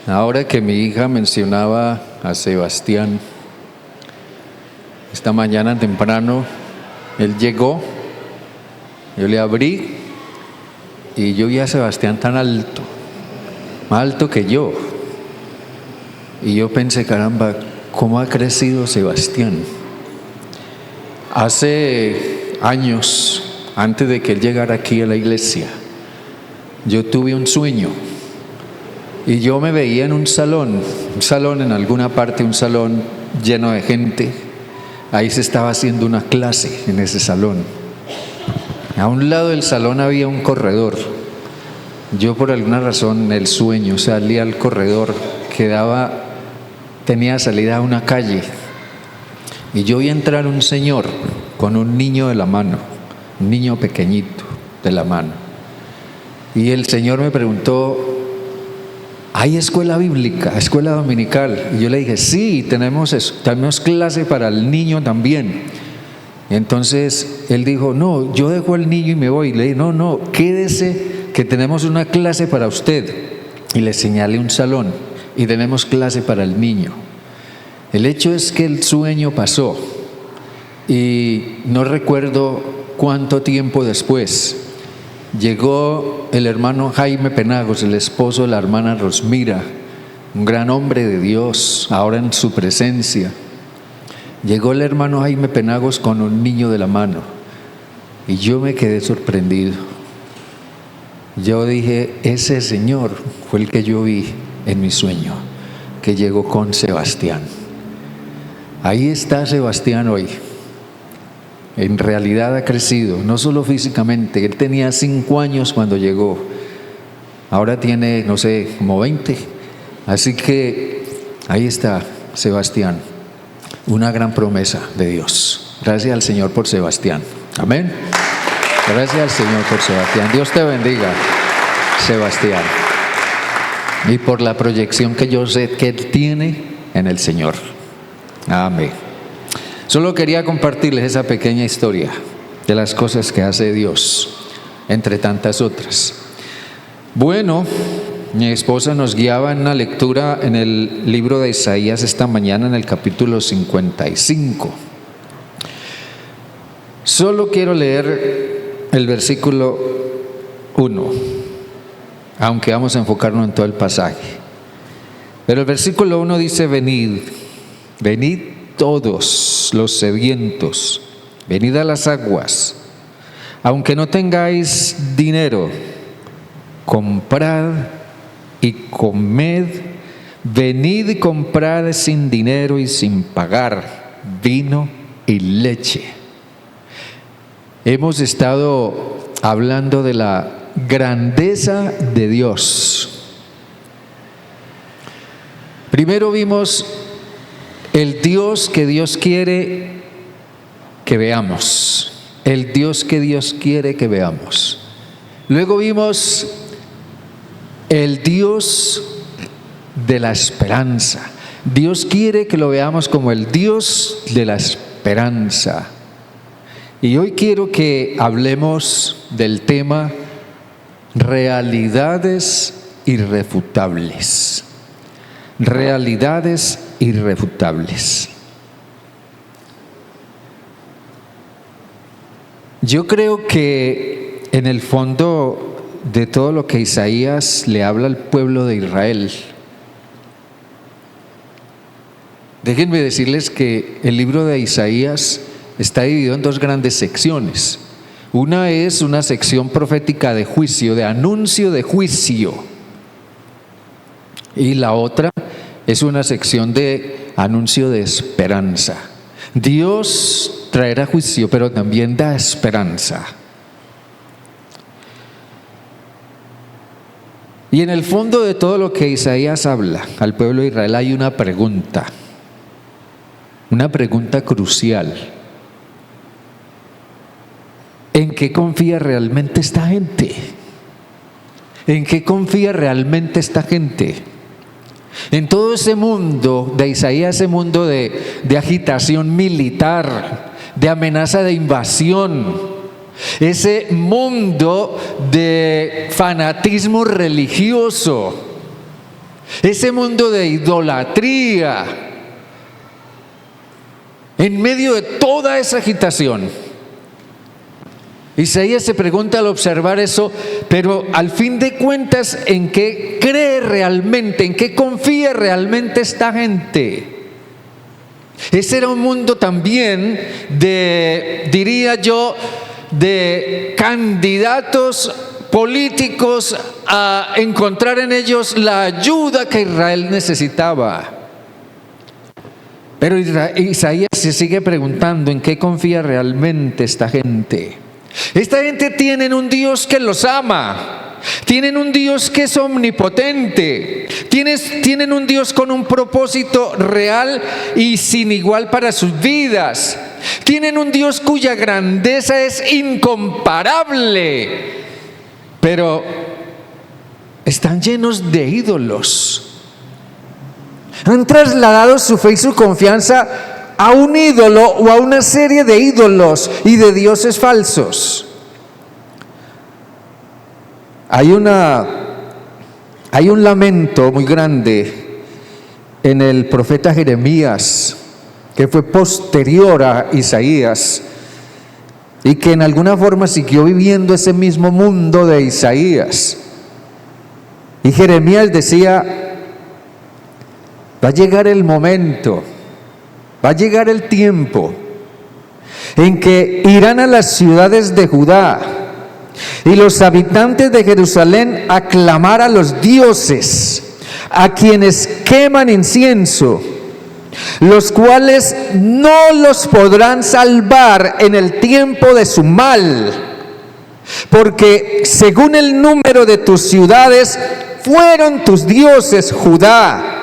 Ahora que mi hija mencionaba a Sebastián, esta mañana temprano, él llegó, yo le abrí y yo vi a Sebastián tan alto, más alto que yo. Y yo pensé, caramba, ¿cómo ha crecido Sebastián? Hace años, antes de que él llegara aquí a la iglesia, yo tuve un sueño. Y yo me veía en un salón en alguna parte, un salón lleno de gente. Ahí se estaba haciendo una clase en ese salón. A un lado del salón había un corredor. Yo por alguna razón en el sueño salí al corredor que tenía salida a una calle. Y yo vi entrar un señor con un niño de la mano, un niño pequeñito de la mano. Y el señor me preguntó: ¿hay escuela bíblica, escuela dominical? Y yo le dije: sí, tenemos clase para el niño también. Y entonces él dijo: no, yo dejo al niño y me voy. Y le dije: no, quédese, que tenemos una clase para usted. Y le señalé un salón y tenemos clase para el niño. El hecho es que el sueño pasó y no recuerdo cuánto tiempo después llegó el hermano Jaime Penagos, el esposo de la hermana Rosmira, un gran hombre de Dios, ahora en su presencia. Llegó el hermano Jaime Penagos con un niño de la mano y yo me quedé sorprendido. Yo dije: ese señor fue el que yo vi en mi sueño, que llegó con Sebastián. Ahí está Sebastián hoy. En realidad ha crecido, no solo físicamente. Él tenía 5 años cuando llegó, ahora tiene, no sé, como 20. Así que ahí está Sebastián, una gran promesa de Dios. Gracias al Señor por Sebastián. Amén. Gracias al Señor por Sebastián. Dios te bendiga, Sebastián, y por la proyección que yo sé que él tiene en el Señor. Amén. Solo quería compartirles esa pequeña historia de las cosas que hace Dios, entre tantas otras. Bueno, mi esposa nos guiaba en una lectura en el libro de Isaías esta mañana, en el capítulo 55. Solo quiero leer el versículo 1, aunque vamos a enfocarnos en todo el pasaje. Pero el versículo 1 dice: venid todos los sedientos, venid a las aguas. Aunque no tengáis dinero, comprad y comed. Venid y comprad sin dinero y sin pagar vino y leche. Hemos estado hablando de la grandeza de Dios. Primero vimos el Dios que Dios quiere que veamos. El Dios que Dios quiere que veamos. Luego vimos el Dios de la esperanza. Dios quiere que lo veamos como el Dios de la esperanza. Y hoy quiero que hablemos del tema realidades irrefutables. Realidades irrefutables. Yo creo que en el fondo de todo lo que Isaías le habla al pueblo de Israel, déjenme decirles que el libro de Isaías está dividido en 2 grandes secciones. Una es una sección profética de juicio, de anuncio de juicio, y la otra es una sección de anuncio de esperanza. Dios traerá juicio, pero también da esperanza. Y en el fondo de todo lo que Isaías habla al pueblo de Israel hay una pregunta crucial. ¿En qué confía realmente esta gente? ¿En qué confía realmente esta gente? En todo ese mundo de Isaías, ese mundo de agitación militar, de amenaza de invasión, ese mundo de fanatismo religioso, ese mundo de idolatría, en medio de toda esa agitación. Isaías se pregunta al observar eso, pero al fin de cuentas, ¿en qué cree realmente? ¿En qué confía realmente esta gente? Ese era un mundo también de, diría yo, de candidatos políticos a encontrar en ellos la ayuda que Israel necesitaba. Pero Isaías se sigue preguntando en qué confía realmente esta gente. Esta gente tiene un Dios que los ama, tienen un Dios que es omnipotente, tienen un Dios con un propósito real y sin igual para sus vidas, tienen un Dios cuya grandeza es incomparable, pero están llenos de ídolos. Han trasladado su fe y su confianza a un ídolo o a una serie de ídolos y de dioses falsos. Hay un lamento muy grande en el profeta Jeremías, que fue posterior a Isaías y que en alguna forma siguió viviendo ese mismo mundo de Isaías. Y Jeremías decía: va a llegar el momento, va a llegar el tiempo en que irán a las ciudades de Judá y los habitantes de Jerusalén a clamar a los dioses, a quienes queman incienso, los cuales no los podrán salvar en el tiempo de su mal, porque según el número de tus ciudades fueron tus dioses, Judá,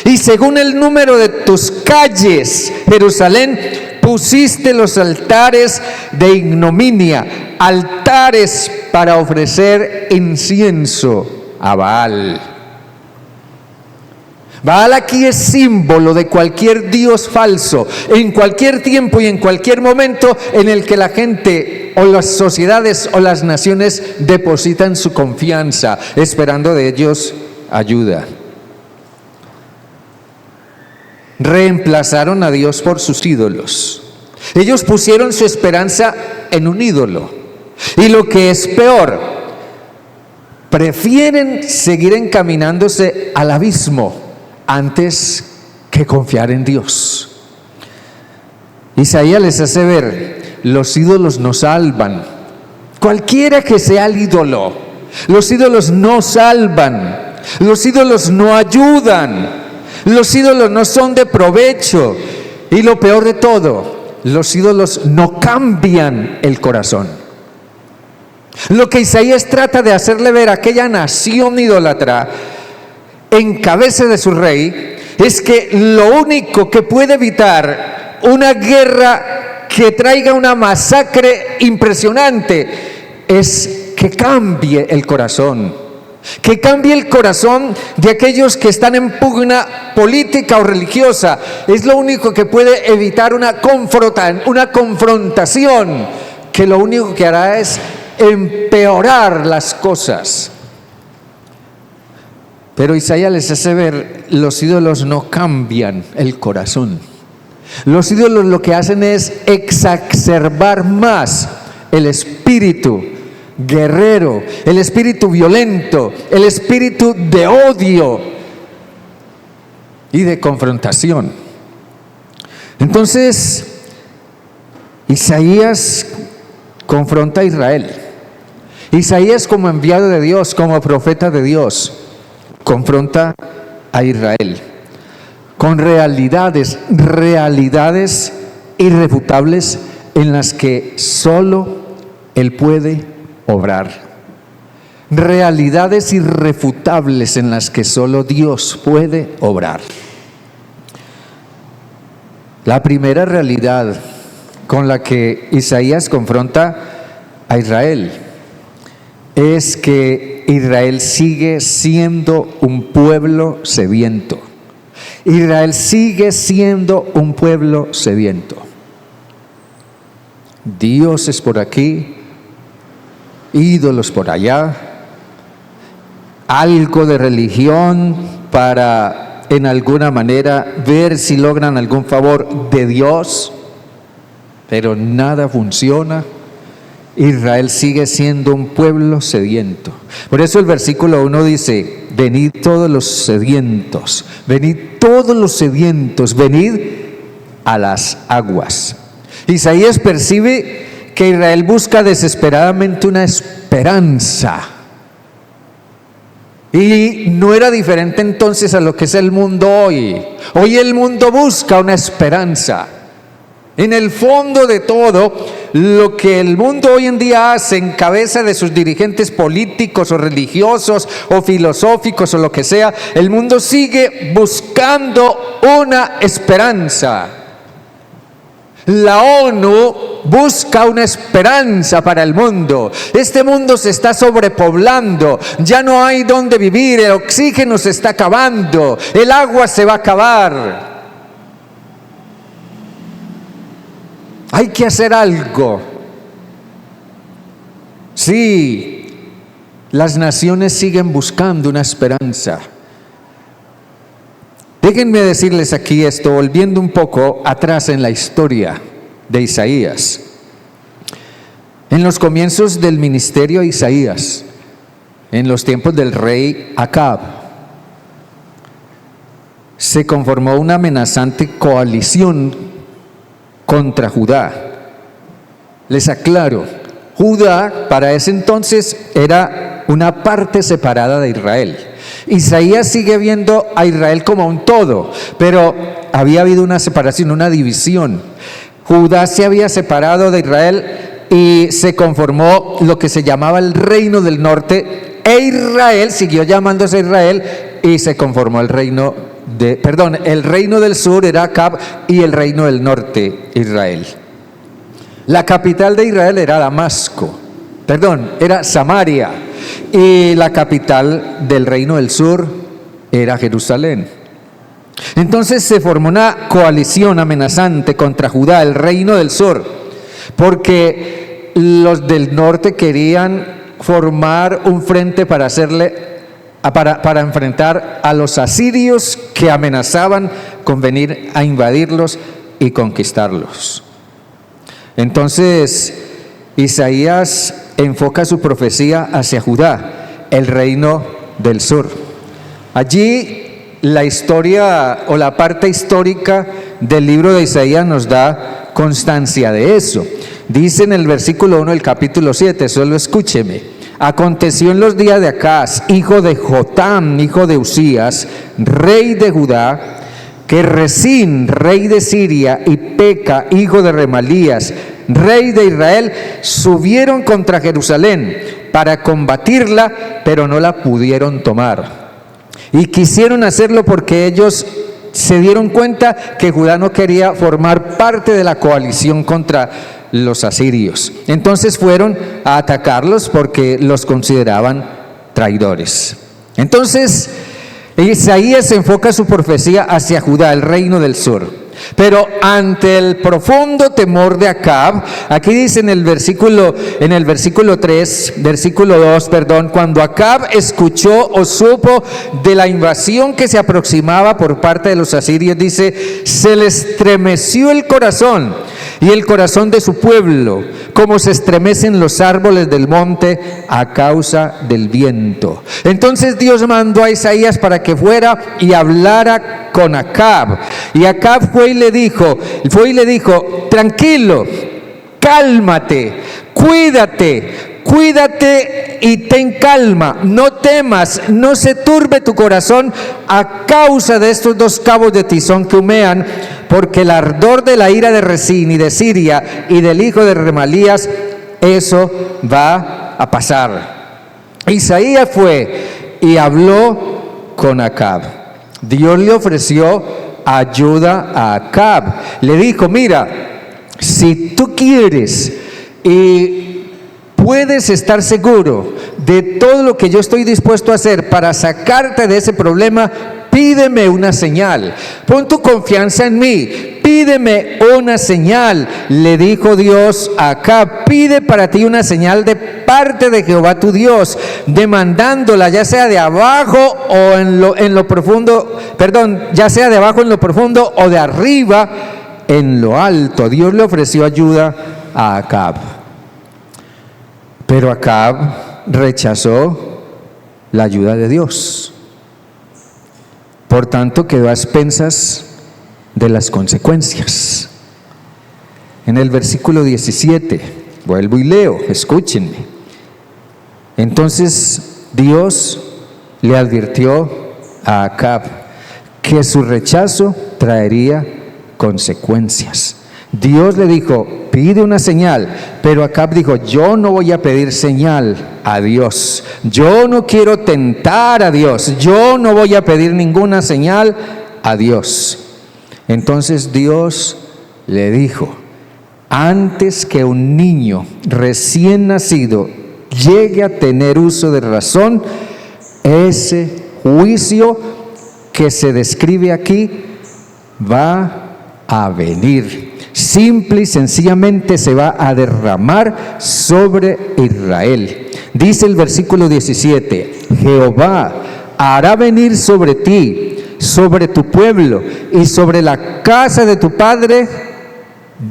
y según el número de tus calles, Jerusalén, pusiste los altares de ignominia, altares para ofrecer incienso a Baal. Baal aquí es símbolo de cualquier dios falso, en cualquier tiempo y en cualquier momento en el que la gente o las sociedades o las naciones depositan su confianza, esperando de ellos ayuda. Reemplazaron a Dios por sus ídolos. Ellos pusieron su esperanza en un ídolo. Y lo que es peor, prefieren seguir encaminándose al abismo antes que confiar en Dios. Isaías les hace ver: los ídolos no salvan. Cualquiera que sea el ídolo, los ídolos no salvan. Los ídolos no ayudan. Los ídolos no son de provecho. Y lo peor de todo, los ídolos no cambian el corazón. Lo que Isaías trata de hacerle ver a aquella nación idólatra en cabeza de su rey es que lo único que puede evitar una guerra que traiga una masacre impresionante es que cambie el corazón. Que cambie el corazón de aquellos que están en pugna política o religiosa. Es lo único que puede evitar una confrontación que lo único que hará es empeorar las cosas. Pero Isaías les hace ver: los ídolos no cambian el corazón. Los ídolos lo que hacen es exacerbar más el espíritu guerrero, el espíritu violento, el espíritu de odio y de confrontación. Entonces, Isaías confronta a Israel. Isaías, como enviado de Dios, como profeta de Dios, confronta a Israel con realidades irrefutables en las que solo Él puede obrar. Realidades irrefutables en las que solo Dios puede obrar. La primera realidad con la que Isaías confronta a Israel es que Israel sigue siendo un pueblo sediento. Israel sigue siendo un pueblo sediento. Dioses por aquí, ídolos por allá, algo de religión para en alguna manera ver si logran algún favor de Dios, pero nada funciona. Israel sigue siendo un pueblo sediento. Por eso el versículo 1 dice: venid todos los sedientos, venid todos los sedientos, venid a las aguas. Isaías percibe que Israel busca desesperadamente una esperanza. Y no era diferente entonces a lo que es el mundo hoy. Hoy el mundo busca una esperanza. En el fondo de todo, lo que el mundo hoy en día hace en cabeza de sus dirigentes políticos o religiosos o filosóficos o lo que sea, el mundo sigue buscando una esperanza. La ONU busca una esperanza para el mundo. Este mundo se está sobrepoblando, ya no hay donde vivir, el oxígeno se está acabando, el agua se va a acabar. Hay que hacer algo. Sí, las naciones siguen buscando una esperanza. Déjenme decirles aquí esto, volviendo un poco atrás en la historia de Isaías. En los comienzos del ministerio de Isaías, en los tiempos del rey Acab, se conformó una amenazante coalición contra Judá. Les aclaro, Judá para ese entonces era una parte separada de Israel. Isaías sigue viendo a Israel como un todo, pero había habido una separación, una división. Judá se había separado de Israel y se conformó lo que se llamaba el reino del norte, e Israel siguió llamándose Israel y se conformó el reino del sur era Acab y el reino del norte Israel. La capital de Israel era era Samaria, y la capital del reino del sur era Jerusalén. Entonces se formó una coalición amenazante contra Judá, el reino del sur, porque los del norte querían formar un frente para enfrentar a los asirios que amenazaban con venir a invadirlos y conquistarlos. Entonces Isaías enfoca su profecía hacia Judá, el reino del sur. Allí la historia o la parte histórica del libro de Isaías nos da constancia de eso. Dice en el versículo 1 del capítulo 7, solo escúcheme: aconteció en los días de Acaz, hijo de Jotam, hijo de Usías, rey de Judá, que Resín, rey de Siria, y Peca, hijo de Remalías, rey de Israel, subieron contra Jerusalén para combatirla, pero no la pudieron tomar. Y quisieron hacerlo porque ellos se dieron cuenta que Judá no quería formar parte de la coalición contra los asirios. Entonces fueron a atacarlos porque los consideraban traidores. Entonces Isaías enfoca su profecía hacia Judá, el reino del sur. Pero ante el profundo temor de Acab, aquí dice en el versículo 2, cuando Acab escuchó o supo de la invasión que se aproximaba por parte de los asirios, dice, se le estremeció el corazón y el corazón de su pueblo, como se estremecen los árboles del monte a causa del viento. Entonces Dios mandó a Isaías para que fuera y hablara con Acab. Y Acab fue y le dijo, tranquilo, cálmate, cuídate y ten calma, no temas, no se turbe tu corazón a causa de estos dos cabos de tizón que humean, porque el ardor de la ira de Resín y de Siria y del hijo de Remalías, eso va a pasar. Isaías fue y habló con Acab. Dios le ofreció ayuda a Acab. Le dijo, mira, si tú quieres y puedes estar seguro de todo lo que yo estoy dispuesto a hacer para sacarte de ese problema, pídeme una señal. Pon tu confianza en mí. Pídeme una señal. Le dijo Dios a Acab, pide para ti una señal de parte de Jehová tu Dios, demandándola ya sea de abajo o en lo profundo, ya sea de abajo en lo profundo o de arriba en lo alto. Dios le ofreció ayuda a Acab, pero Acab rechazó la ayuda de Dios. Por tanto, quedó a expensas de las consecuencias. En el versículo 17, vuelvo y leo, escúchenme. Entonces Dios le advirtió a Acab que su rechazo traería consecuencias. Dios le dijo, pide una señal, pero Acab dijo, yo no voy a pedir señal a Dios, yo no quiero tentar a Dios, yo no voy a pedir ninguna señal a Dios. Entonces Dios le dijo, antes que un niño recién nacido llegue a tener uso de razón, ese juicio que se describe aquí va a venir. Simple y sencillamente se va a derramar sobre Israel. Dice el versículo 17, Jehová hará venir sobre ti, sobre tu pueblo y sobre la casa de tu padre,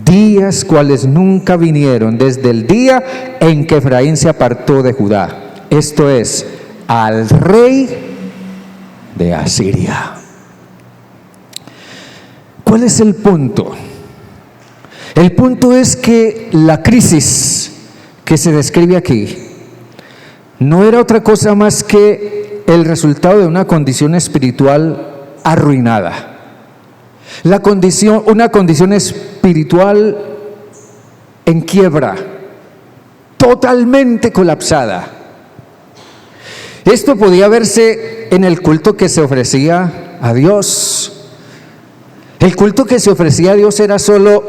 días cuales nunca vinieron desde el día en que Efraín se apartó de Judá. Esto es, al rey de Asiria. ¿Cuál es el punto? El punto es que la crisis que se describe aquí no era otra cosa más que el resultado de una condición espiritual arruinada. Una condición espiritual en quiebra, totalmente colapsada. Esto podía verse en el culto que se ofrecía a Dios. El culto que se ofrecía a Dios era solo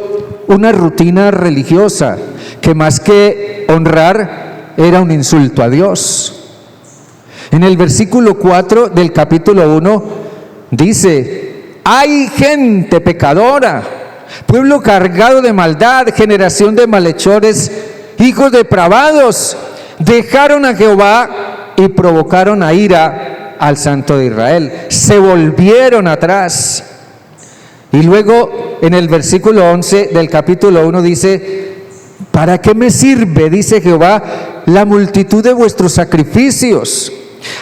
una rutina religiosa, que más que honrar, era un insulto a Dios. En el versículo 4 del capítulo 1 dice, hay gente pecadora, pueblo cargado de maldad, generación de malhechores, hijos depravados, dejaron a Jehová y provocaron a ira al Santo de Israel, se volvieron atrás. Y luego en el versículo 11 del capítulo 1 dice, ¿para qué me sirve, dice Jehová, la multitud de vuestros sacrificios?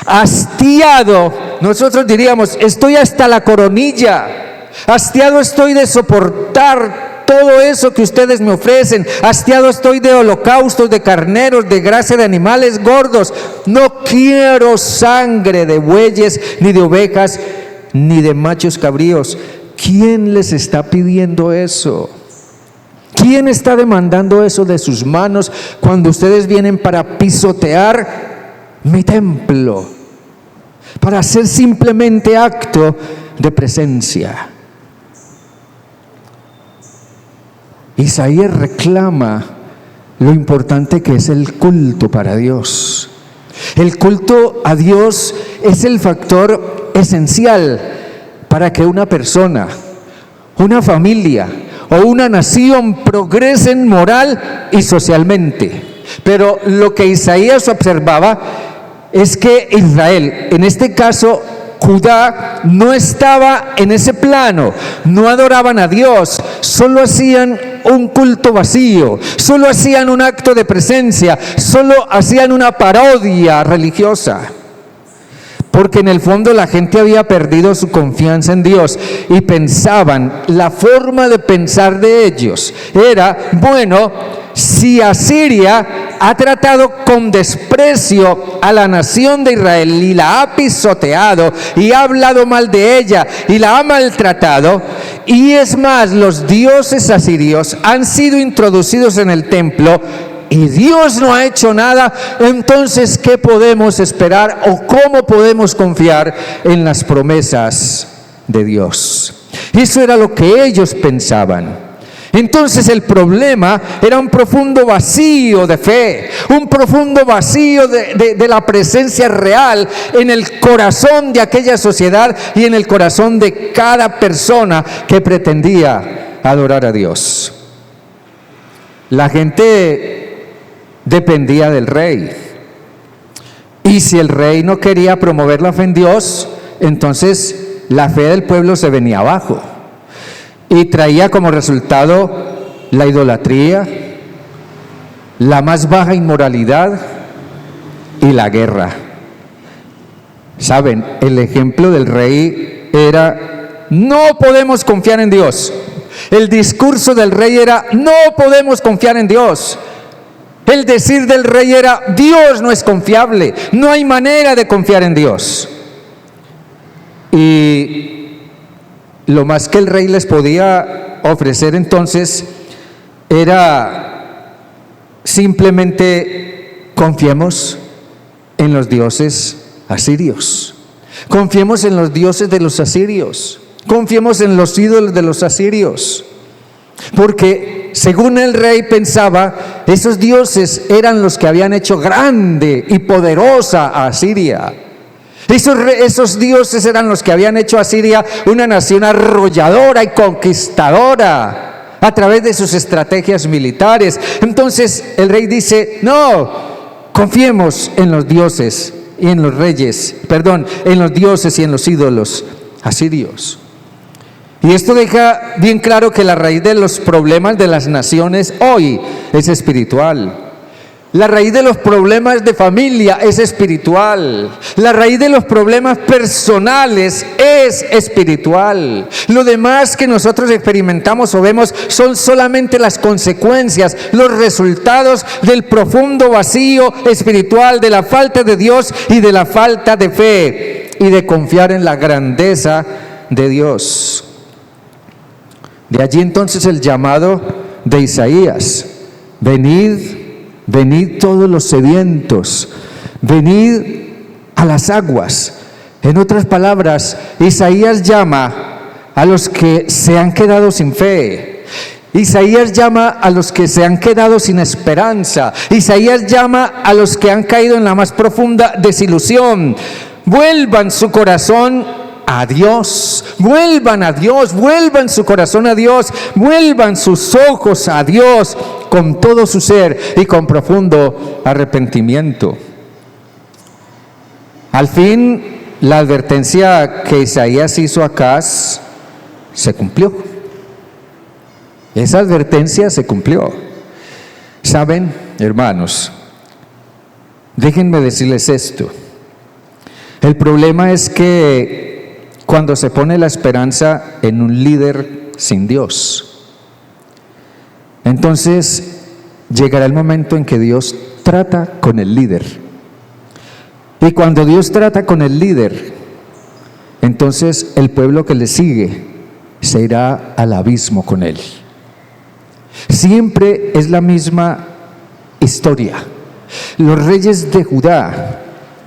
Hastiado, nosotros diríamos, estoy hasta la coronilla, hastiado estoy de soportar todo eso que ustedes me ofrecen, hastiado estoy de holocaustos, de carneros, de grasa de animales gordos, no quiero sangre de bueyes, ni de ovejas, ni de machos cabríos. ¿Quién les está pidiendo eso? ¿Quién está demandando eso de sus manos cuando ustedes vienen para pisotear mi templo? Para hacer simplemente acto de presencia. Isaías reclama lo importante que es el culto para Dios. El culto a Dios es el factor esencial para que una persona, una familia o una nación progresen moral y socialmente. Pero lo que Isaías observaba es que Israel, en este caso Judá, no estaba en ese plano, no adoraban a Dios, solo hacían un culto vacío, solo hacían un acto de presencia, solo hacían una parodia religiosa. Porque en el fondo la gente había perdido su confianza en Dios y pensaban, la forma de pensar de ellos era, bueno, si Asiria ha tratado con desprecio a la nación de Israel y la ha pisoteado y ha hablado mal de ella y la ha maltratado, y es más, los dioses asirios han sido introducidos en el templo y Dios no ha hecho nada, entonces ¿qué podemos esperar o cómo podemos confiar en las promesas de Dios? Eso era lo que ellos pensaban. Entonces el problema era un profundo vacío de fe, un profundo vacío de la presencia real en el corazón de aquella sociedad y en el corazón de cada persona que pretendía adorar a Dios. La gente dependía del rey. Y si el rey no quería promover la fe en Dios, entonces la fe del pueblo se venía abajo. Y traía como resultado la idolatría, la más baja inmoralidad y la guerra. Saben, el ejemplo del rey era: no podemos confiar en Dios. El discurso del rey era: no podemos confiar en Dios. El decir del rey era: Dios no es confiable, no hay manera de confiar en Dios. Y lo más que el rey les podía ofrecer entonces era simplemente: confiemos en los dioses asirios, confiemos en los dioses de los asirios, confiemos en los ídolos de los asirios, porque según el rey pensaba, esos dioses eran los que habían hecho grande y poderosa a Asiria. Esos dioses eran los que habían hecho a Asiria una nación arrolladora y conquistadora a través de sus estrategias militares. Entonces el rey dice: no, confiemos en los dioses y en los reyes, en los dioses y en los ídolos asirios. Y esto deja bien claro que la raíz de los problemas de las naciones hoy es espiritual. La raíz de los problemas de familia es espiritual. La raíz de los problemas personales es espiritual. Lo demás que nosotros experimentamos o vemos son solamente las consecuencias, los resultados del profundo vacío espiritual, de la falta de Dios y de la falta de fe y de confiar en la grandeza de Dios. De allí entonces el llamado de Isaías: venid todos los sedientos, venid a las aguas. En otras palabras, Isaías llama a los que se han quedado sin fe. Isaías llama a los que se han quedado sin esperanza. Isaías llama a los que han caído en la más profunda desilusión. Vuelvan su corazón a Dios, vuelvan a Dios, vuelvan su corazón a Dios, vuelvan sus ojos a Dios con todo su ser y con profundo arrepentimiento. Al fin, la advertencia que Isaías hizo a Acaz se cumplió. Esa advertencia se cumplió. Saben, hermanos, déjenme decirles esto. El problema es que cuando se pone la esperanza en un líder sin Dios, entonces llegará el momento en que Dios trata con el líder. Y cuando Dios trata con el líder, entonces el pueblo que le sigue se irá al abismo con él. Siempre es la misma historia. Los reyes de Judá,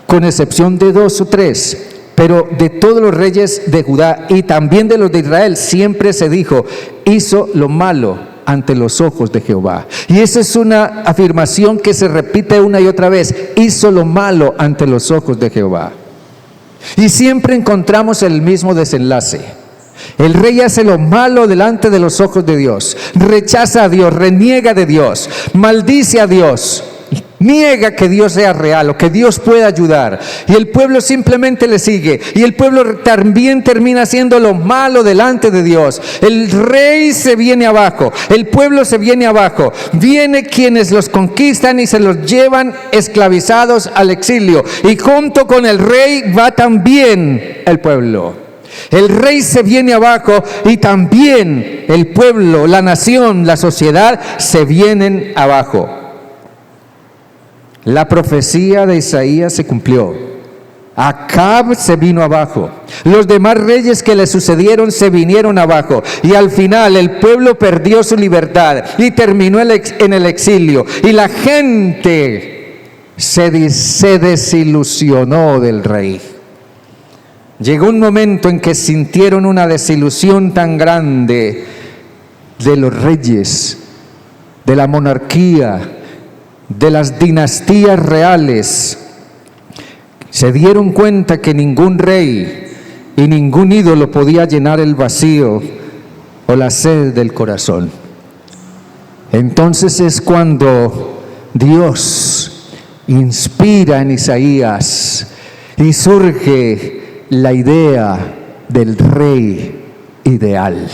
con excepción de 2 o 3, pero de todos los reyes de Judá y también de los de Israel, siempre se dijo: hizo lo malo ante los ojos de Jehová. Y esa es una afirmación que se repite una y otra vez: hizo lo malo ante los ojos de Jehová. Y siempre encontramos el mismo desenlace. El rey hace lo malo delante de los ojos de Dios, rechaza a Dios, reniega de Dios, maldice a Dios, niega que Dios sea real o que Dios pueda ayudar, y el pueblo simplemente le sigue, y el pueblo también termina haciendo lo malo delante de Dios. El rey se viene abajo, el pueblo se viene abajo, viene quienes los conquistan y se los llevan esclavizados al exilio, y junto con el rey va también el pueblo. El rey se viene abajo y también el pueblo, la nación, la sociedad se vienen abajo. La profecía de Isaías se cumplió. Acab se vino abajo. Los demás reyes que le sucedieron se vinieron abajo. Y al final el pueblo perdió su libertad y terminó en el exilio. Y la gente se desilusionó del rey. Llegó un momento en que sintieron una desilusión tan grande de los reyes, de la monarquía, de las dinastías reales. Se dieron cuenta que ningún rey y ningún ídolo podía llenar el vacío o la sed del corazón. Entonces es cuando Dios inspira en Isaías y surge la idea del rey ideal.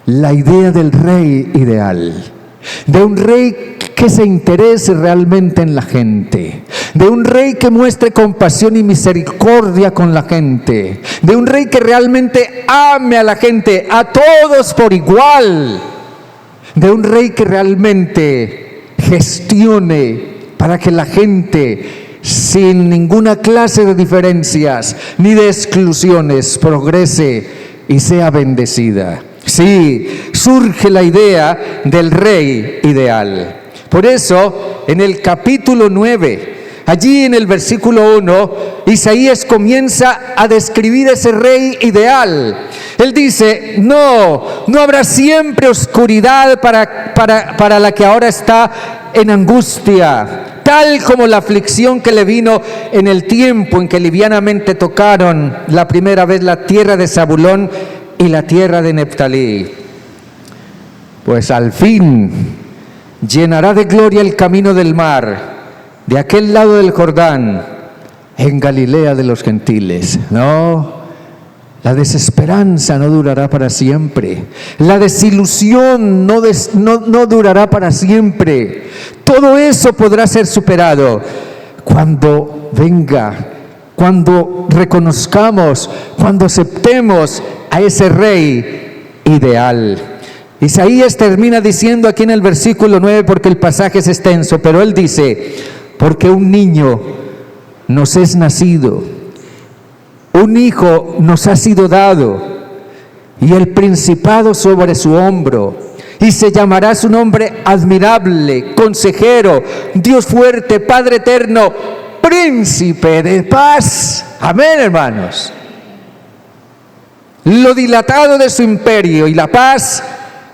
La idea del rey ideal, de un rey que se interese realmente en la gente, de un rey que muestre compasión y misericordia con la gente, de un rey que realmente ame a la gente, a todos por igual, de un rey que realmente gestione para que la gente, sin ninguna clase de diferencias ni de exclusiones, progrese y sea bendecida. Sí, surge la idea del rey ideal. Por eso, en el capítulo 9, allí en el versículo 1, Isaías comienza a describir ese rey ideal. Él dice, no habrá siempre oscuridad para la que ahora está en angustia, tal como la aflicción que le vino en el tiempo en que livianamente tocaron la primera vez la tierra de Zabulón y la tierra de Neftalí. Pues al fin llenará de gloria el camino del mar, de aquel lado del Jordán, en Galilea de los gentiles. No, la desesperanza no durará para siempre. La desilusión no durará para siempre. Todo eso podrá ser superado cuando venga, cuando reconozcamos, cuando aceptemos a ese rey ideal. Isaías termina diciendo aquí en el versículo 9, porque el pasaje es extenso, pero él dice, porque un niño nos es nacido, un hijo nos ha sido dado, y el principado sobre su hombro, y se llamará su nombre admirable, consejero, Dios fuerte, Padre eterno, príncipe de paz. Amén, hermanos. Lo dilatado de su imperio y la paz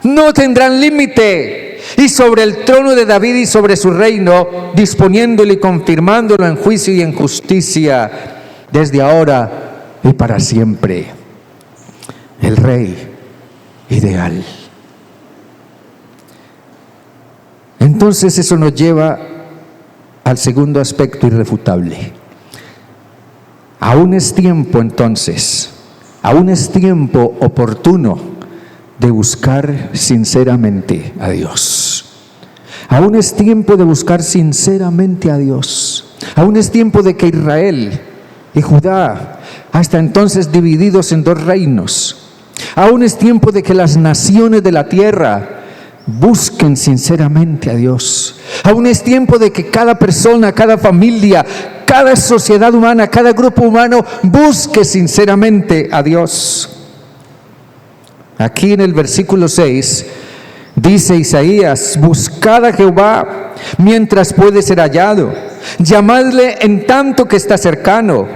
no tendrán límite, y sobre el trono de David y sobre su reino, disponiéndolo y confirmándolo en juicio y en justicia, desde ahora y para siempre. El rey ideal. Entonces eso nos lleva al segundo aspecto irrefutable. Aún es tiempo entonces, aún es tiempo oportuno de buscar sinceramente a Dios. Aún es tiempo de buscar sinceramente a Dios. Aún es tiempo de que Israel y Judá, hasta entonces divididos en dos reinos, aún es tiempo de que las naciones de la tierra busquen sinceramente a Dios. Aún es tiempo de que cada persona, cada familia, cada sociedad humana, cada grupo humano busque sinceramente a Dios. Aquí en el versículo 6 dice Isaías, buscad a Jehová mientras puede ser hallado, llamadle en tanto que está cercano.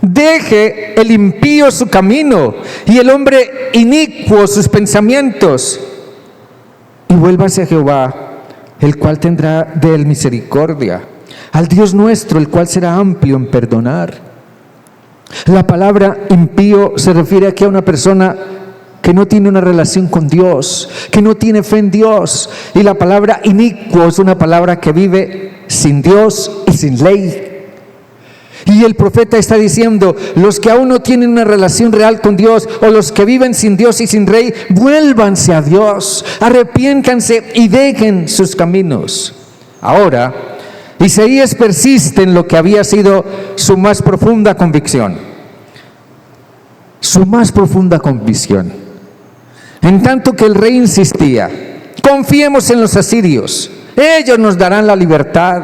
Deje el impío su camino y el hombre inicuo sus pensamientos, y vuélvase a Jehová, el cual tendrá de él misericordia, al Dios nuestro, el cual será amplio en perdonar. La palabra impío se refiere aquí a una persona que no tiene una relación con Dios, que no tiene fe en Dios. Y la palabra inicuo es una palabra que vive sin Dios y sin ley. Y el profeta está diciendo, los que aún no tienen una relación real con Dios, o los que viven sin Dios y sin rey, vuélvanse a Dios, arrepiéntanse y dejen sus caminos. Ahora, Isaías persiste en lo que había sido su más profunda convicción. Su más profunda convicción. En tanto que el rey insistía, confiemos en los asirios, ellos nos darán la libertad.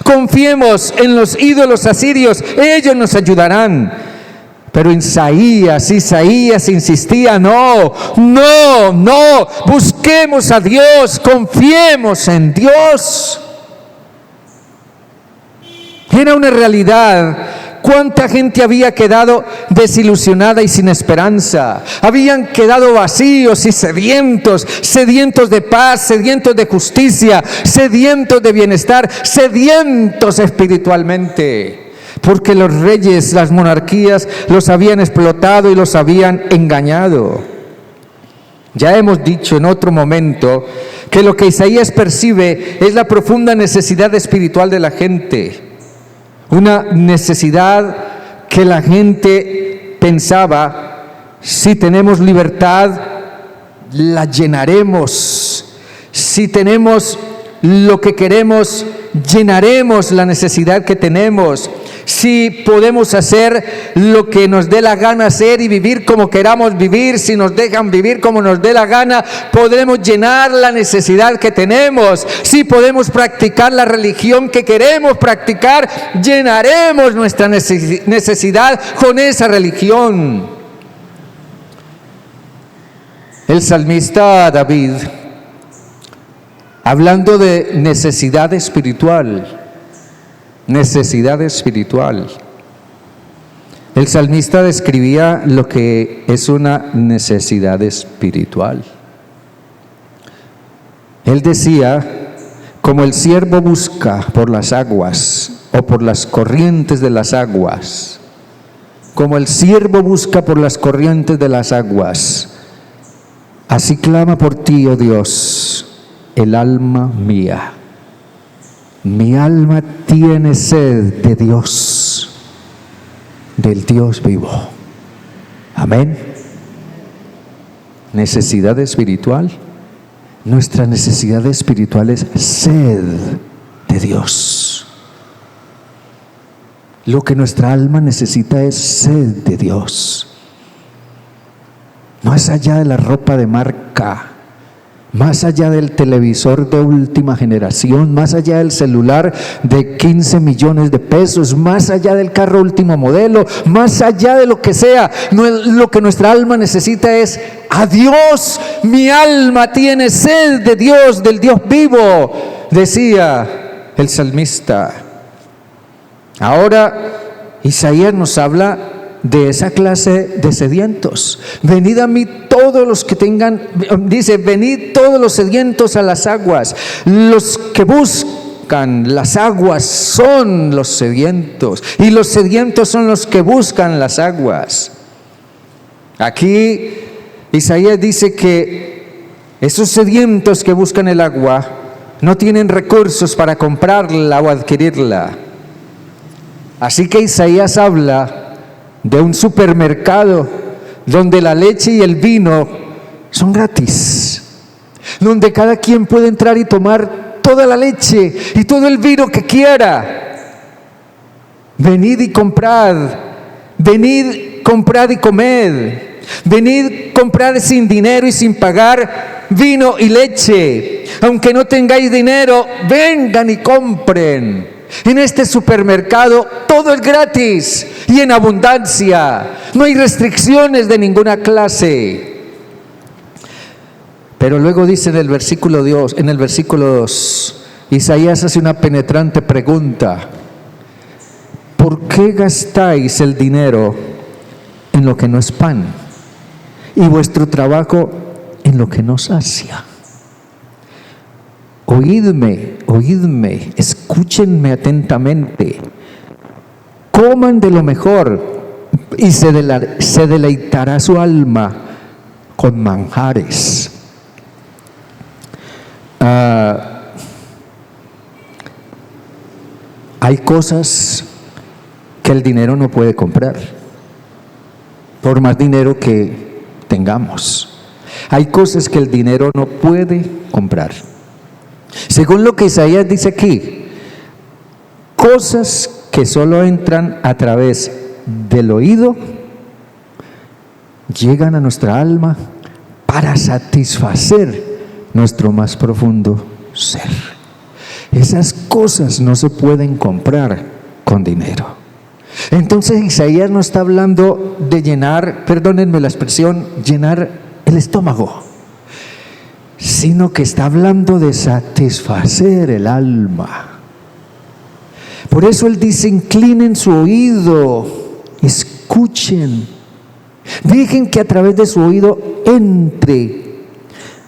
Confiemos en los ídolos asirios, ellos nos ayudarán. Pero Isaías insistía, no, busquemos a Dios, confiemos en Dios. Era una realidad. ¿Cuánta gente había quedado desilusionada y sin esperanza? Habían quedado vacíos y sedientos de paz, sedientos de justicia, sedientos de bienestar, sedientos espiritualmente. Porque los reyes, las monarquías, los habían explotado y los habían engañado. Ya hemos dicho en otro momento que lo que Isaías percibe es la profunda necesidad espiritual de la gente. Una necesidad que la gente pensaba, si tenemos libertad, la llenaremos. Si tenemos lo que queremos, llenaremos la necesidad que tenemos. Si podemos hacer lo que nos dé la gana hacer y vivir como queramos vivir, si nos dejan vivir como nos dé la gana, podremos llenar la necesidad que tenemos. Si podemos practicar la religión que queremos practicar, llenaremos nuestra necesidad con esa religión. El salmista David, hablando de necesidad espiritual, el salmista describía lo que es una necesidad espiritual. Él decía, como el siervo busca por las aguas o por las corrientes de las aguas, como el siervo busca por las corrientes de las aguas, así clama por ti, oh Dios, el alma mía. Mi alma tiene sed de Dios, del Dios vivo. Amén. Necesidad espiritual. Nuestra necesidad espiritual es sed de Dios. Lo que nuestra alma necesita es sed de Dios. Más allá de la ropa de marca, más allá del televisor de última generación, más allá del celular de 15 millones de pesos, más allá del carro último modelo, más allá de lo que sea, lo que nuestra alma necesita es a Dios. Mi alma tiene sed de Dios, del Dios vivo, decía el salmista. Ahora Isaías nos habla de esa clase de sedientos. Venid a mí todos los que tengan, dice, venid todos los sedientos a las aguas. Los que buscan las aguas son los sedientos, y los sedientos son los que buscan las aguas. Aquí Isaías dice que esos sedientos que buscan el agua no tienen recursos para comprarla o adquirirla. Así que Isaías habla de un supermercado donde la leche y el vino son gratis, donde cada quien puede entrar y tomar toda la leche y todo el vino que quiera. Venid y comprad, venid, comprad y comed, venid, comprad sin dinero y sin pagar vino y leche. Aunque no tengáis dinero, vengan y compren. En este supermercado todo es gratis y en abundancia. No hay restricciones de ninguna clase. Pero luego dice en el versículo 2, Isaías hace una penetrante pregunta: ¿por qué gastáis el dinero en lo que no es pan y vuestro trabajo en lo que no sacia? Oídme, escúchenme atentamente. Coman de lo mejor y se deleitará su alma con manjares. Hay cosas que el dinero no puede comprar, por más dinero que tengamos. Hay cosas que el dinero no puede comprar. Según lo que Isaías dice aquí, cosas que solo entran a través del oído llegan a nuestra alma para satisfacer nuestro más profundo ser. Esas cosas no se pueden comprar con dinero. Entonces Isaías no está hablando de llenar, perdónenme la expresión, llenar el estómago, sino que está hablando de satisfacer el alma. Por eso él dice: inclinen su oído, escuchen, dejen que a través de su oído entre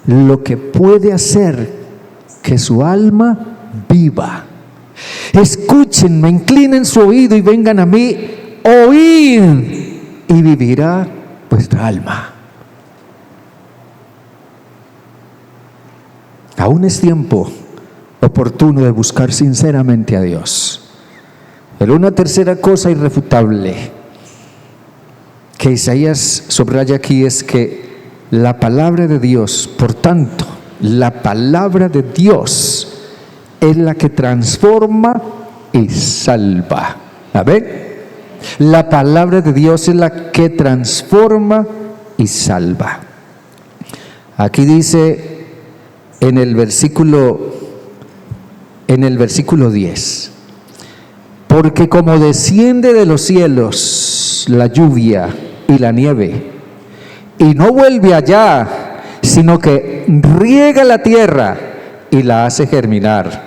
lo que puede hacer que su alma viva. Escúchenme, inclinen su oído y vengan a mí, oíd y vivirá vuestra alma. Aún es tiempo oportuno de buscar sinceramente a Dios. Pero una tercera cosa irrefutable que Isaías subraya aquí es que la palabra de Dios, por tanto, la palabra de Dios es la que transforma y salva. A ver, la palabra de Dios es la que transforma y salva. Aquí dice en el versículo 10, porque como desciende de los cielos la lluvia y la nieve, y no vuelve allá, sino que riega la tierra y la hace germinar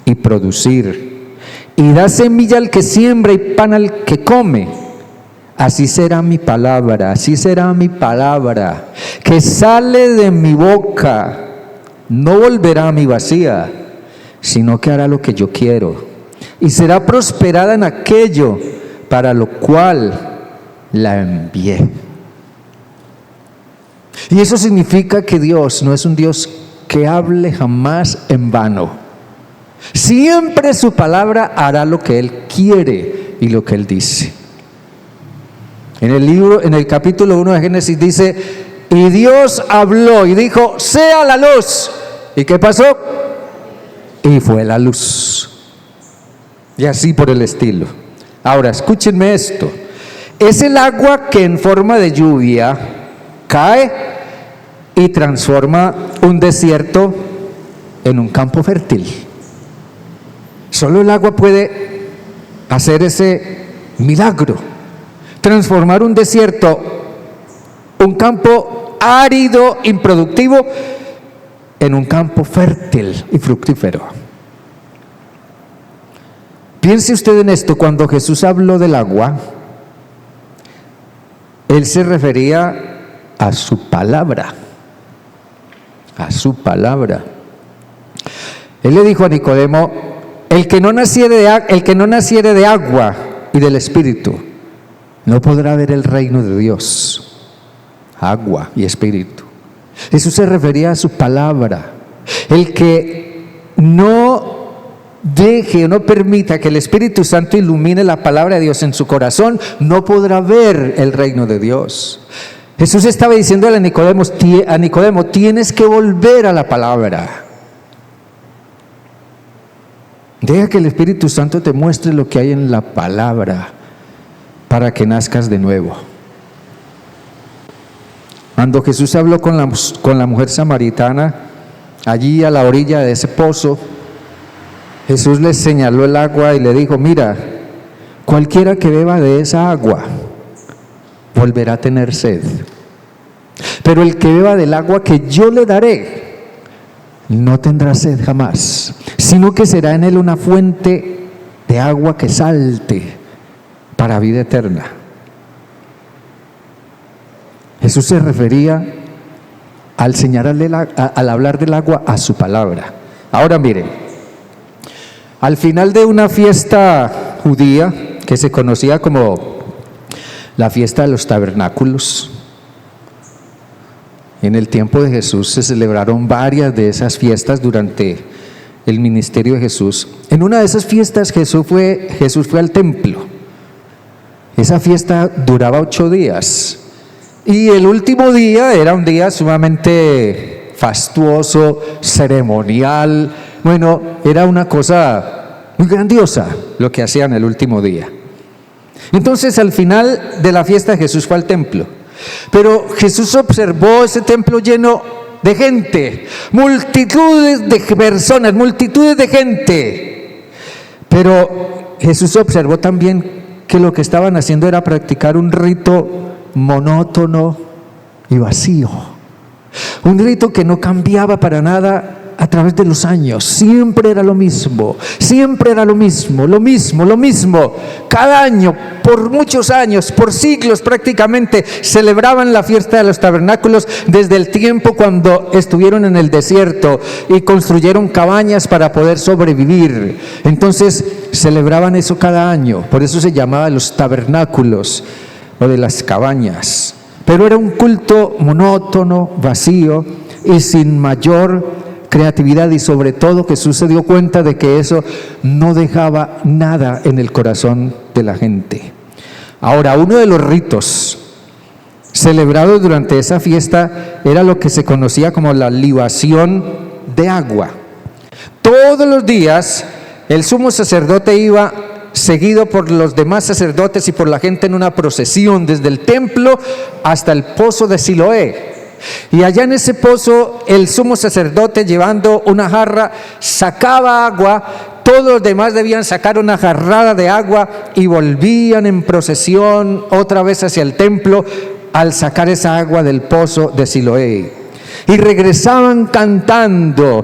y producir, y da semilla al que siembra y pan al que come, así será mi palabra que sale de mi boca. No volverá a mí vacía, sino que hará lo que yo quiero, y será prosperada en aquello para lo cual la envié. Y eso significa que Dios no es un Dios que hable jamás en vano. Siempre su palabra hará lo que Él quiere y lo que Él dice. En el capítulo 1 de Génesis dice: y Dios habló y dijo, sea la luz. ¿Y qué pasó? Y fue la luz. Y así por el estilo. Ahora, escúchenme esto. Es el agua que en forma de lluvia cae y transforma un desierto en un campo fértil. Solo el agua puede hacer ese milagro. Transformar un desierto, un campo árido, improductivo, en un campo fértil y fructífero. Piense usted en esto. Cuando Jesús habló del agua, Él se refería a su palabra. A su palabra. Él le dijo a Nicodemo: el que no naciere de agua y del Espíritu no podrá ver el reino de Dios. Agua y Espíritu. Jesús se refería a su palabra. El que no deje o no permita que el Espíritu Santo ilumine la palabra de Dios en su corazón, no podrá ver el reino de Dios. Jesús estaba diciéndole a Nicodemo, tienes que volver a la palabra. Deja que el Espíritu Santo te muestre lo que hay en la palabra para que nazcas de nuevo. Cuando Jesús habló con la mujer samaritana, allí a la orilla de ese pozo, Jesús le señaló el agua y le dijo: mira, cualquiera que beba de esa agua volverá a tener sed, pero el que beba del agua que yo le daré no tendrá sed jamás, sino que será en él una fuente de agua que salte para vida eterna. Jesús se refería al hablar del agua a su palabra. Ahora miren, al final de una fiesta judía que se conocía como la fiesta de los tabernáculos, en el tiempo de Jesús se celebraron varias de esas fiestas durante el ministerio de Jesús. En una de esas fiestas Jesús fue al templo. Esa fiesta duraba 8 días. Y el último día era un día sumamente fastuoso, ceremonial. Bueno, era una cosa muy grandiosa lo que hacían el último día. Entonces, al final de la fiesta, Jesús fue al templo. Pero Jesús observó ese templo lleno de gente, multitudes de personas, multitudes de gente. Pero Jesús observó también que lo que estaban haciendo era practicar un rito monótono y vacío, un rito que no cambiaba para nada a través de los años. Siempre era lo mismo, lo mismo. Cada año, por muchos años, por siglos prácticamente, celebraban la fiesta de los tabernáculos desde el tiempo cuando estuvieron en el desierto y construyeron cabañas para poder sobrevivir. Entonces celebraban eso cada año, por eso se llamaba los tabernáculos o de las cabañas. Pero era un culto monótono, vacío y sin mayor creatividad y sobre todo Jesús se dio cuenta de que eso no dejaba nada en el corazón de la gente. Ahora, uno de los ritos celebrados durante esa fiesta era lo que se conocía como la libación de agua. Todos los días el sumo sacerdote iba seguido por los demás sacerdotes y por la gente en una procesión desde el templo hasta el pozo de Siloé. Y allá en ese pozo el sumo sacerdote, llevando una jarra, sacaba agua. Todos los demás debían sacar una jarrada de agua y volvían en procesión otra vez hacia el templo al sacar esa agua del pozo de Siloé. Y regresaban cantando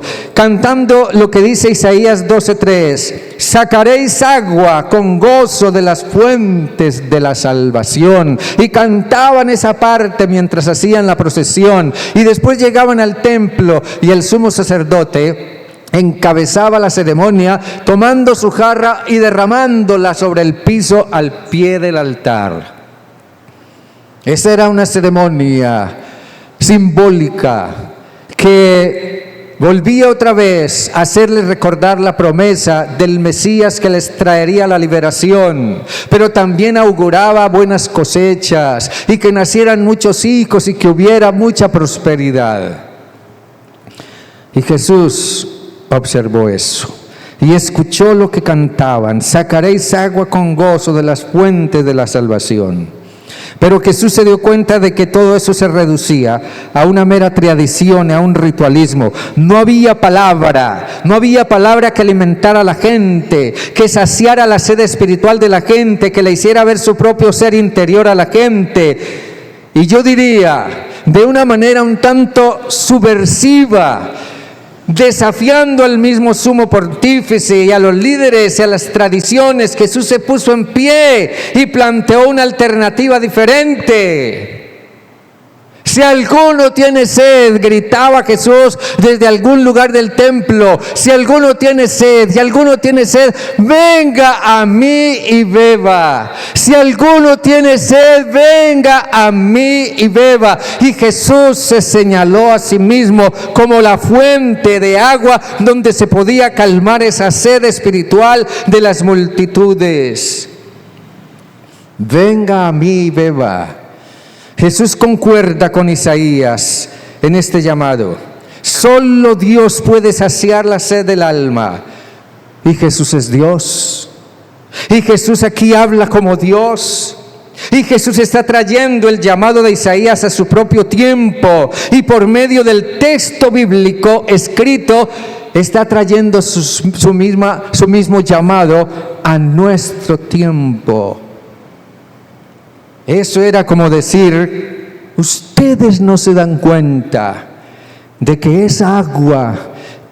lo que dice Isaías 12:3: sacaréis agua con gozo de las fuentes de la salvación. Y cantaban esa parte mientras hacían la procesión. Y después llegaban al templo y el sumo sacerdote encabezaba la ceremonia, tomando su jarra y derramándola sobre el piso al pie del altar. Esa era una ceremonia simbólica que volvía otra vez a hacerles recordar la promesa del Mesías que les traería la liberación, pero también auguraba buenas cosechas y que nacieran muchos hijos y que hubiera mucha prosperidad. Y Jesús observó eso y escuchó lo que cantaban: sacaréis agua con gozo de las fuentes de la salvación. Pero Jesús se dio cuenta de que todo eso se reducía a una mera tradición, a un ritualismo. No había palabra que alimentara a la gente, que saciara la sed espiritual de la gente, que le hiciera ver su propio ser interior a la gente. Y yo diría, de una manera un tanto subversiva, desafiando al mismo sumo pontífice y a los líderes y a las tradiciones, Jesús se puso en pie y planteó una alternativa diferente. Si alguno tiene sed, gritaba Jesús desde algún lugar del templo, si alguno tiene sed, venga a mí y beba. Si alguno tiene sed, venga a mí y beba. Y Jesús se señaló a sí mismo como la fuente de agua donde se podía calmar esa sed espiritual de las multitudes. Venga a mí y beba. Jesús concuerda con Isaías en este llamado. Solo Dios puede saciar la sed del alma. Y Jesús es Dios. Y Jesús aquí habla como Dios. Y Jesús está trayendo el llamado de Isaías a su propio tiempo. Y por medio del texto bíblico escrito, está trayendo su mismo llamado a nuestro tiempo. Eso era como decir: ustedes no se dan cuenta de que esa agua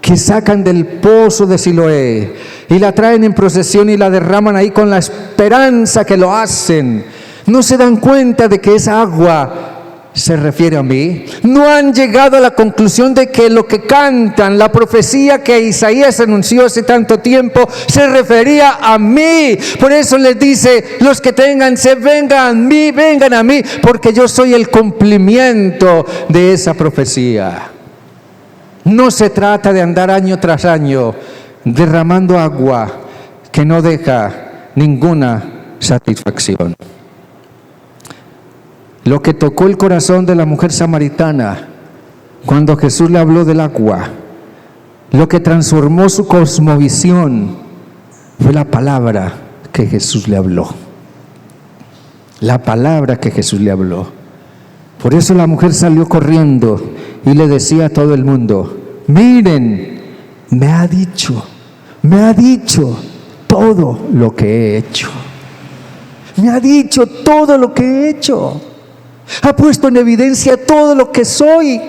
que sacan del pozo de Siloé y la traen en procesión y la derraman ahí con la esperanza que lo hacen, no se dan cuenta de que esa agua se refiere a mí. No han llegado a la conclusión de que lo que cantan, la profecía que Isaías anunció hace tanto tiempo, se refería a mí. Por eso les dice: los que tengan sed, vengan a mí, porque yo soy el cumplimiento de esa profecía. No se trata de andar año tras año derramando agua que no deja ninguna satisfacción. Lo que tocó el corazón de la mujer samaritana cuando Jesús le habló del agua, lo que transformó su cosmovisión, fue la palabra que Jesús le habló. La palabra que Jesús le habló. Por eso la mujer salió corriendo y le decía a todo el mundo: miren, me ha dicho todo lo que he hecho. Me ha dicho todo lo que he hecho. Ha puesto en evidencia todo lo que soy,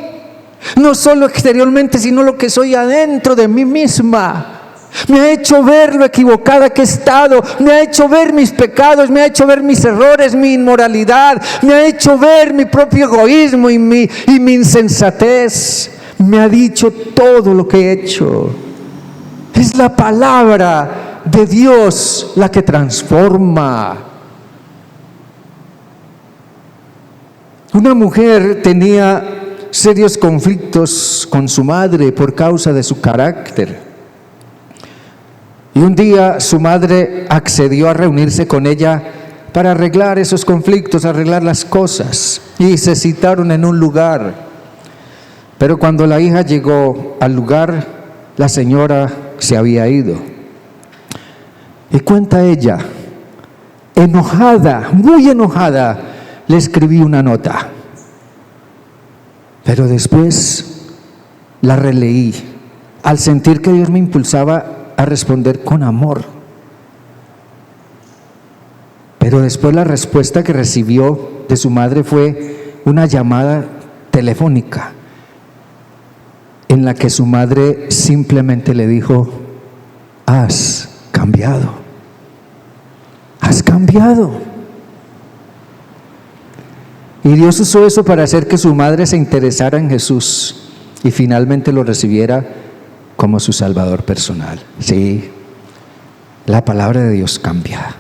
no solo exteriormente, sino lo que soy adentro de mí misma. Me ha hecho ver lo equivocada que he estado, me ha hecho ver mis pecados, me ha hecho ver mis errores, mi inmoralidad, me ha hecho ver mi propio egoísmo y mi insensatez. Me ha dicho todo lo que he hecho. Es la palabra de Dios la que transforma. Una mujer tenía serios conflictos con su madre por causa de su carácter. Y un día su madre accedió a reunirse con ella para arreglar esos conflictos, arreglar las cosas. Y se citaron en un lugar. Pero cuando la hija llegó al lugar, la señora se había ido. Y cuenta ella, enojada, muy enojada, le escribí una nota. Pero después la releí al sentir que Dios me impulsaba a responder con amor. Pero después la respuesta que recibió de su madre fue una llamada telefónica en la que su madre simplemente le dijo, has cambiado, has cambiado. Y Dios usó eso para hacer que su madre se interesara en Jesús y finalmente lo recibiera como su Salvador personal. Sí, la palabra de Dios cambia.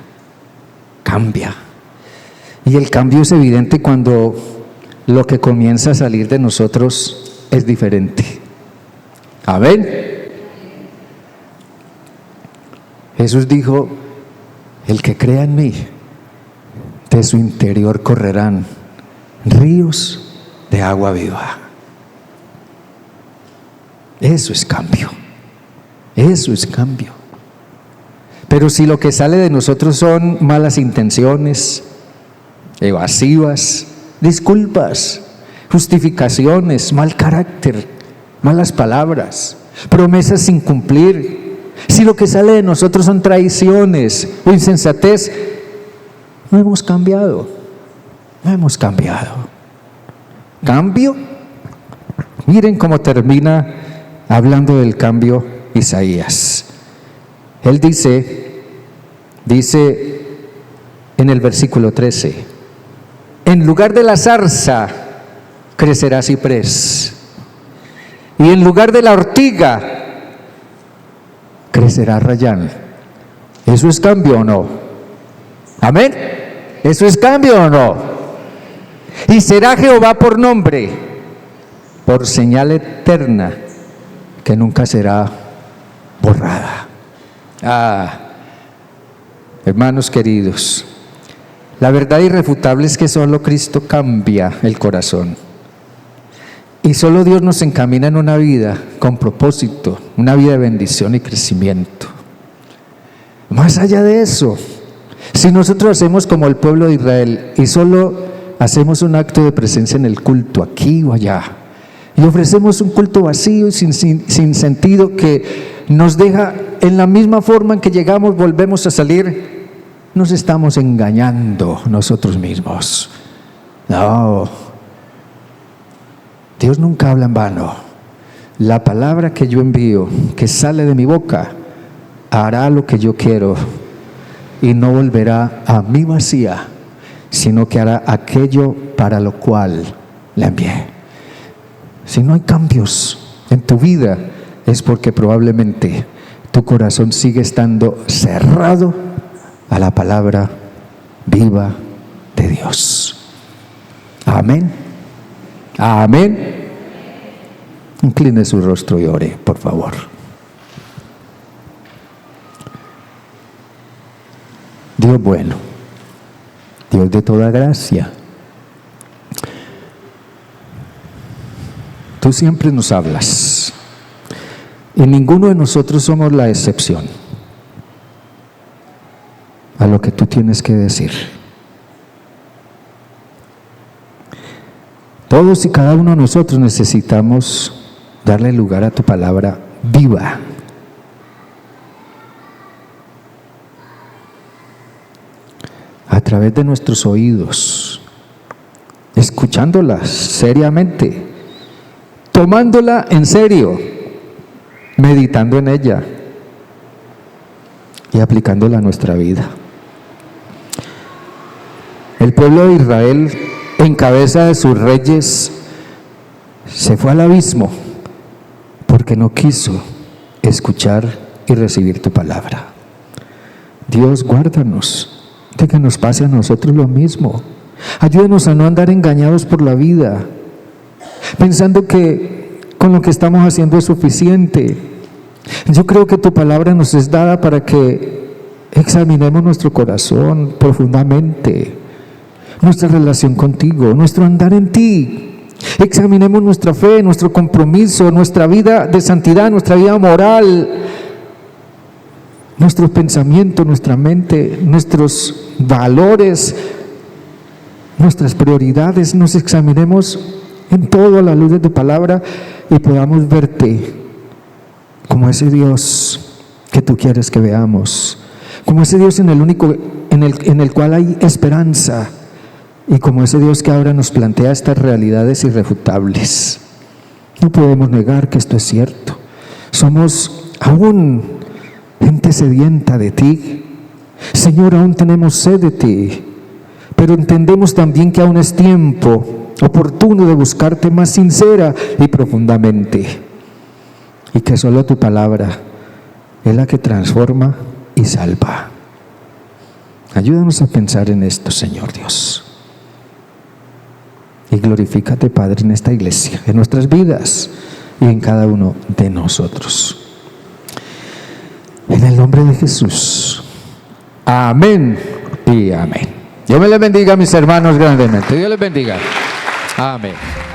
Y el cambio es evidente cuando lo que comienza a salir de nosotros es diferente. Amén. Jesús dijo, el que crea en mí, de su interior correrán ríos de agua viva. Eso es cambio. Eso es cambio. Pero si lo que sale de nosotros son malas intenciones, evasivas, disculpas, justificaciones, mal carácter, malas palabras, promesas sin cumplir, si lo que sale de nosotros son traiciones o insensatez, no hemos cambiado. No hemos cambiado. ¿Cambio? Miren cómo termina hablando del cambio Isaías. Él dice en el versículo 13, en lugar de la zarza crecerá ciprés, y en lugar de la ortiga crecerá rayán. ¿Eso es cambio o no? ¿Amén? ¿Eso es cambio o no? Y será Jehová por nombre, por señal eterna, que nunca será borrada. Hermanos queridos, la verdad irrefutable es que solo Cristo cambia el corazón. Y solo Dios nos encamina en una vida con propósito, una vida de bendición y crecimiento. Más allá de eso, si nosotros hacemos como el pueblo de Israel y solo hacemos un acto de presencia en el culto, aquí o allá, y ofrecemos un culto vacío y sin sentido que nos deja en la misma forma en que llegamos, volvemos a salir, nos estamos engañando nosotros mismos. No, Dios nunca habla en vano. La palabra que yo envío, que sale de mi boca, hará lo que yo quiero y no volverá a mí vacía, sino que hará aquello para lo cual la envié. Si no hay cambios en tu vida, es porque probablemente tu corazón sigue estando cerrado a la palabra viva de Dios. Amén. Amén. Incline su rostro y ore, por favor. Dios bueno, Dios de toda gracia, tú siempre nos hablas y ninguno de nosotros somos la excepción a lo que tú tienes que decir. Todos y cada uno de nosotros necesitamos darle lugar a tu palabra viva. A través de nuestros oídos, escuchándola seriamente, tomándola en serio, meditando en ella y aplicándola a nuestra vida. El pueblo de Israel, en cabeza de sus reyes, se fue al abismo porque no quiso escuchar y recibir tu palabra. Dios, guárdanos de que nos pase a nosotros lo mismo. Ayúdanos a no andar engañados por la vida. pensando que con lo que estamos haciendo es suficiente. Yo creo que tu palabra nos es dada para que examinemos nuestro corazón profundamente, nuestra relación contigo, nuestro andar en ti. Examinemos nuestra fe, nuestro compromiso, nuestra vida de santidad, nuestra vida moral, nuestros pensamientos, nuestra mente, nuestros valores, nuestras prioridades. Nos examinemos en todo a la luz de tu palabra y podamos verte como ese Dios que tú quieres que veamos, como ese Dios en el cual hay esperanza, y como ese Dios que ahora nos plantea estas realidades irrefutables. No podemos negar que esto es cierto. Somos aún gente sedienta de ti. Señor, aún tenemos sed de ti, pero entendemos también que aún es tiempo oportuno de buscarte más sincera y profundamente, y que solo tu palabra es la que transforma y salva. Ayúdanos a pensar en esto, Señor Dios. Y glorifícate, Padre, en esta iglesia, en nuestras vidas y en cada uno de nosotros. En el nombre de Jesús. Amén y amén. Dios me les bendiga, mis hermanos, grandemente. Dios les bendiga. Amén.